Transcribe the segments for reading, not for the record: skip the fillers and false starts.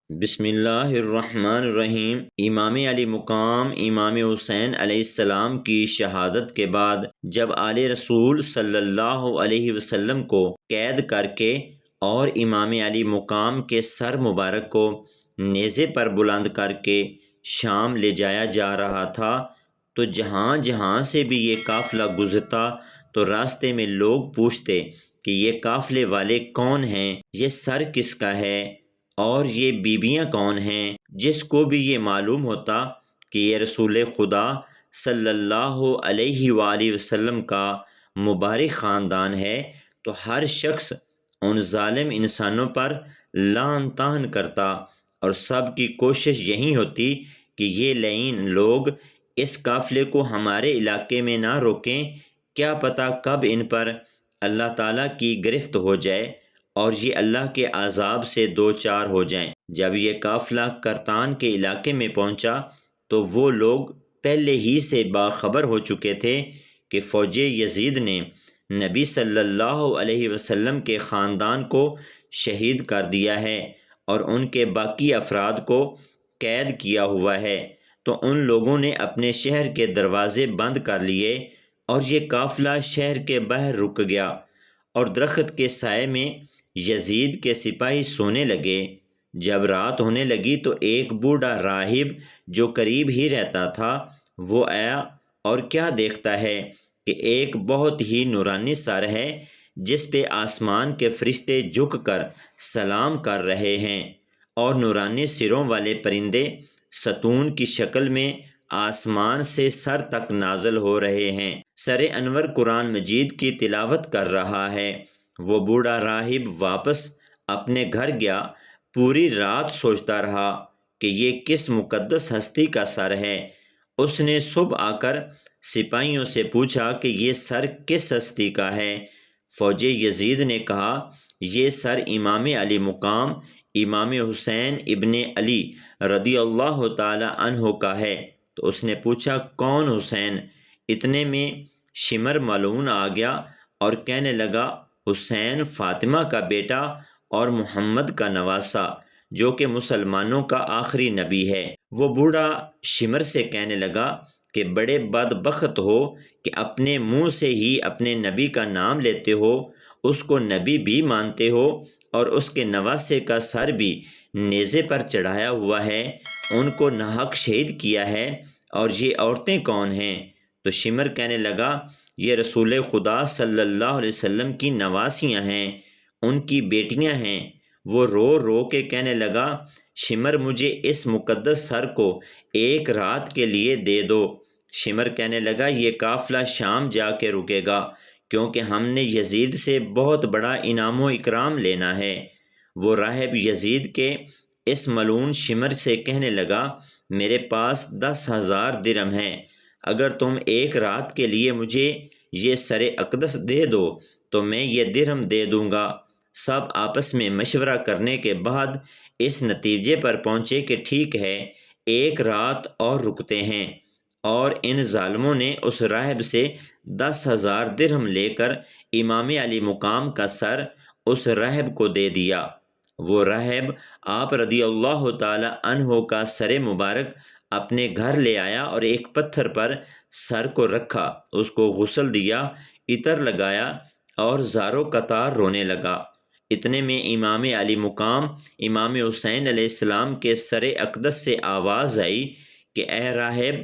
بسم اللہ الرحمن الرحیم۔ امام علی مقام امام حسین علیہ السلام کی شہادت کے بعد جب آل رسول صلی اللہ علیہ وسلم کو قید کر کے اور امام علی مقام کے سر مبارک کو نیزے پر بلند کر کے شام لے جایا جا رہا تھا تو جہاں جہاں سے بھی یہ قافلہ گزرتا تو راستے میں لوگ پوچھتے کہ یہ قافلے والے کون ہیں، یہ سر کس کا ہے اور یہ بیویاں کون ہیں۔ جس کو بھی یہ معلوم ہوتا کہ یہ رسول خدا صلی اللہ علیہ وآلہ وسلم کا مبارک خاندان ہے تو ہر شخص ان ظالم انسانوں پر لعن طعن کرتا اور سب کی کوشش یہی ہوتی کہ یہ لعین لوگ اس قافلے کو ہمارے علاقے میں نہ روکیں، کیا پتہ کب ان پر اللہ تعالیٰ کی گرفت ہو جائے اور یہ اللہ کے عذاب سے دوچار ہو جائیں۔ جب یہ قافلہ کرتان کے علاقے میں پہنچا تو وہ لوگ پہلے ہی سے باخبر ہو چکے تھے کہ فوج یزید نے نبی صلی اللہ علیہ وسلم کے خاندان کو شہید کر دیا ہے اور ان کے باقی افراد کو قید کیا ہوا ہے، تو ان لوگوں نے اپنے شہر کے دروازے بند کر لیے اور یہ قافلہ شہر کے باہر رک گیا اور درخت کے سائے میں یزید کے سپاہی سونے لگے۔ جب رات ہونے لگی تو ایک بوڑھا راہب جو قریب ہی رہتا تھا وہ آیا اور کیا دیکھتا ہے کہ ایک بہت ہی نورانی سر ہے جس پہ آسمان کے فرشتے جھک کر سلام کر رہے ہیں اور نورانی سروں والے پرندے ستون کی شکل میں آسمان سے سر تک نازل ہو رہے ہیں۔ سر انور قرآن مجید کی تلاوت کر رہا ہے۔ وہ بوڑھا راہب واپس اپنے گھر گیا، پوری رات سوچتا رہا کہ یہ کس مقدس ہستی کا سر ہے۔ اس نے صبح آ کر سپاہیوں سے پوچھا کہ یہ سر کس ہستی کا ہے۔ فوج یزید نے کہا یہ سر امام علی مقام امام حسین ابن علی رضی اللہ تعالی عنہ کا ہے۔ تو اس نے پوچھا کون حسین؟ اتنے میں شمر ملعون آ گیا اور کہنے لگا حسین فاطمہ کا بیٹا اور محمد کا نواسا جو کہ مسلمانوں کا آخری نبی ہے۔ وہ بوڑھا شمر سے کہنے لگا کہ بڑے بدبخت ہو کہ اپنے منہ سے ہی اپنے نبی کا نام لیتے ہو، اس کو نبی بھی مانتے ہو اور اس کے نواسے کا سر بھی نیزے پر چڑھایا ہوا ہے، ان کو ناحق شہید کیا ہے، اور یہ عورتیں کون ہیں؟ تو شمر کہنے لگا یہ رسول خدا صلی اللہ علیہ وسلم کی نواسیاں ہیں، ان کی بیٹیاں ہیں۔ وہ رو رو کے کہنے لگا شمر مجھے اس مقدس سر کو ایک رات کے لیے دے دو۔ شمر کہنے لگا یہ قافلہ شام جا کے رکے گا کیونکہ ہم نے یزید سے بہت بڑا انعام و اکرام لینا ہے۔ وہ راہب یزید کے اس ملعون شمر سے کہنے لگا میرے پاس 10,000 درہم ہیں، اگر تم ایک رات کے لیے مجھے یہ سر اقدس دے دو تو میں یہ درہم دے دوں گا۔ سب آپس میں مشورہ کرنے کے بعد اس نتیجے پر پہنچے کہ ٹھیک ہے، ایک رات اور رکتے ہیں، اور ان ظالموں نے اس راہب سے 10,000 درہم لے کر امام علی مقام کا سر اس راہب کو دے دیا۔ وہ راہب آپ رضی اللہ تعالی عنہ کا سر مبارک اپنے گھر لے آیا اور ایک پتھر پر سر کو رکھا، اس کو غسل دیا، عطر لگایا اور زارو قطار رونے لگا۔ اتنے میں امام علی مقام امام حسین علیہ السلام کے سر اقدس سے آواز آئی کہ اے راہب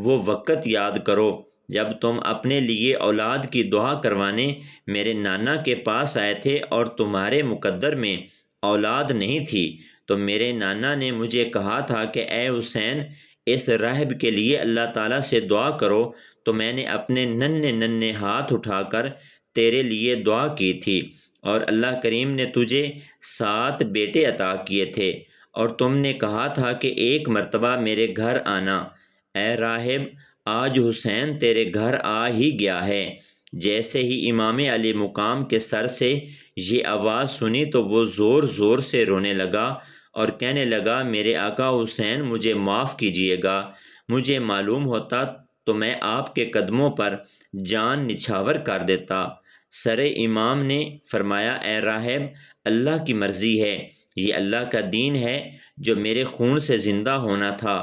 وہ وقت یاد کرو جب تم اپنے لیے اولاد کی دعا کروانے میرے نانا کے پاس آئے تھے اور تمہارے مقدر میں اولاد نہیں تھی، تو میرے نانا نے مجھے کہا تھا کہ اے حسین اس راہب کے لیے اللہ تعالیٰ سے دعا کرو، تو میں نے اپنے ننھے ننھے ہاتھ اٹھا کر تیرے لیے دعا کی تھی اور اللہ کریم نے تجھے 7 بیٹے عطا کیے تھے اور تم نے کہا تھا کہ ایک مرتبہ میرے گھر آنا۔ اے راہب آج حسین تیرے گھر آ ہی گیا ہے۔ جیسے ہی امام علی مقام کے سر سے یہ آواز سنی تو وہ زور زور سے رونے لگا اور کہنے لگا میرے آقا حسین مجھے معاف کیجیے گا، مجھے معلوم ہوتا تو میں آپ کے قدموں پر جان نچھاور کر دیتا۔ سر امام نے فرمایا اے راہب اللہ کی مرضی ہے، یہ اللہ کا دین ہے جو میرے خون سے زندہ ہونا تھا۔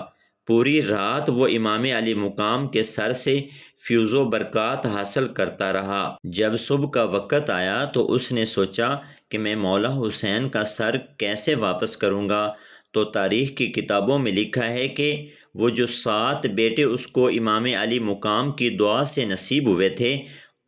پوری رات وہ امام علی مقام کے سر سے فیض و برکات حاصل کرتا رہا۔ جب صبح کا وقت آیا تو اس نے سوچا کہ میں مولا حسین کا سر کیسے واپس کروں گا، تو تاریخ کی کتابوں میں لکھا ہے کہ وہ جو 7 بیٹے اس کو امام علی مقام کی دعا سے نصیب ہوئے تھے،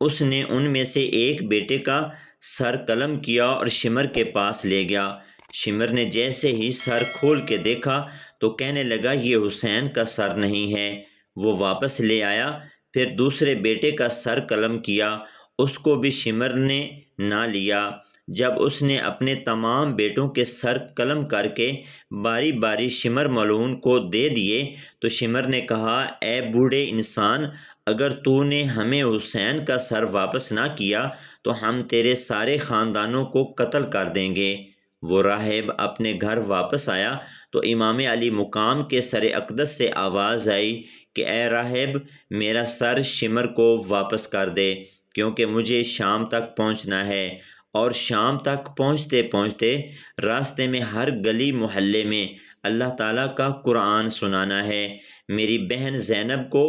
اس نے ان میں سے ایک بیٹے کا سر قلم کیا اور شمر کے پاس لے گیا۔ شمر نے جیسے ہی سر کھول کے دیکھا تو کہنے لگا یہ حسین کا سر نہیں ہے۔ وہ واپس لے آیا، پھر دوسرے بیٹے کا سر قلم کیا، اس کو بھی شمر نے نہ لیا۔ جب اس نے اپنے تمام بیٹوں کے سر قلم کر کے باری باری شمر ملعون کو دے دیے تو شمر نے کہا، اے بوڑھے انسان، اگر تو نے ہمیں حسین کا سر واپس نہ کیا تو ہم تیرے سارے خاندانوں کو قتل کر دیں گے۔ وہ راہب اپنے گھر واپس آیا تو امام علی مقام کے سر اقدس سے آواز آئی کہ اے راہب، میرا سر شمر کو واپس کر دے، کیونکہ مجھے شام تک پہنچنا ہے، اور شام تک پہنچتے پہنچتے راستے میں ہر گلی محلے میں اللہ تعالیٰ کا قرآن سنانا ہے۔ میری بہن زینب کو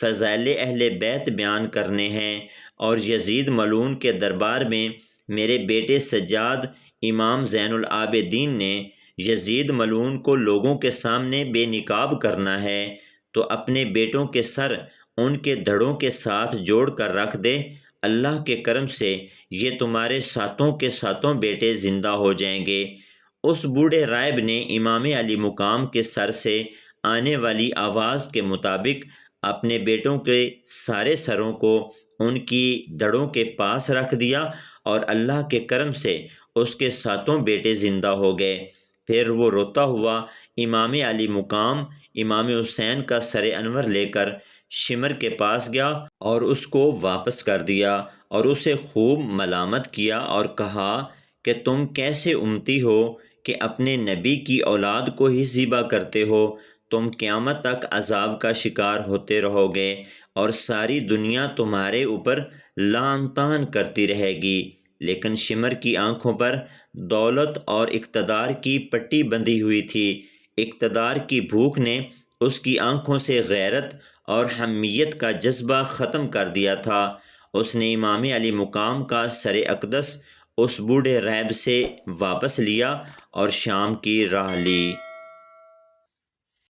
فضائل اہل بیت بیان کرنے ہیں، اور یزید ملعون کے دربار میں میرے بیٹے سجاد امام زین العابدین نے یزید ملعون کو لوگوں کے سامنے بے نقاب کرنا ہے، تو اپنے بیٹوں کے سر ان کے دھڑوں کے ساتھ جوڑ کر رکھ دے۔ اللہ کے کرم سے یہ تمہارے ساتوں کے ساتوں بیٹے زندہ ہو جائیں گے۔ اس بوڑھے راہب نے امام علی مقام کے سر سے آنے والی آواز کے مطابق اپنے بیٹوں کے سارے سروں کو ان کی دھڑوں کے پاس رکھ دیا، اور اللہ کے کرم سے اس کے ساتوں بیٹے زندہ ہو گئے۔ پھر وہ روتا ہوا امام علی مقام امام حسین کا سر انور لے کر شمر کے پاس گیا اور اس کو واپس کر دیا، اور اسے خوب ملامت کیا اور کہا کہ تم کیسے امتی ہو کہ اپنے نبی کی اولاد کو ہی ذبح کرتے ہو؟ تم قیامت تک عذاب کا شکار ہوتے رہو گے، اور ساری دنیا تمہارے اوپر لعن طعن کرتی رہے گی۔ لیکن شمر کی آنکھوں پر دولت اور اقتدار کی پٹی بندھی ہوئی تھی۔ اقتدار کی بھوک نے اس کی آنکھوں سے غیرت اور حمیت کا جذبہ ختم کر دیا تھا۔ اس نے امام علی مقام کا سر اقدس اس بوڑھے راہب سے واپس لیا اور شام کی راہ لی۔